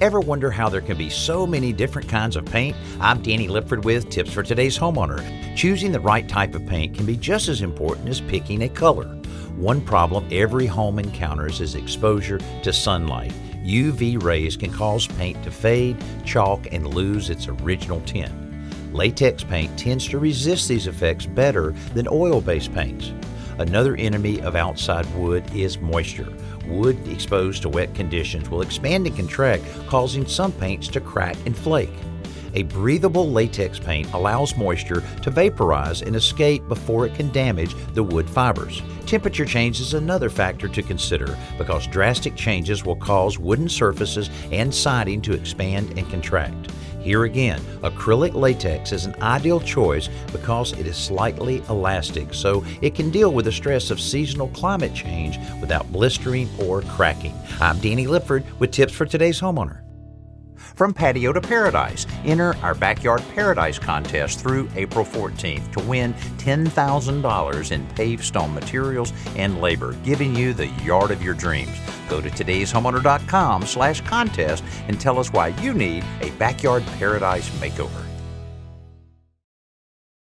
Ever wonder how there can be so many different kinds of paint? I'm Danny Lipford with Tips for Today's Homeowner. Choosing the right type of paint can be just as important as picking a color. One problem every home encounters is exposure to sunlight. UV rays can cause paint to fade, chalk, and lose its original tint. Latex paint tends to resist these effects better than oil-based paints. Another enemy of outside wood is moisture. Wood exposed to wet conditions will expand and contract, causing some paints to crack and flake. A breathable latex paint allows moisture to vaporize and escape before it can damage the wood fibers. Temperature change is another factor to consider because drastic changes will cause wooden surfaces and siding to expand and contract. Here again, acrylic latex is an ideal choice because it is slightly elastic, so it can deal with the stress of seasonal climate change without blistering or cracking. I'm Danny Lipford with Tips for Today's Homeowner. From patio to paradise, enter our Backyard Paradise contest through April 14th to win $10,000 in paved stone materials and labor, giving you the yard of your dreams. Go to todayshomeowner.com/contest and tell us why you need a Backyard Paradise makeover.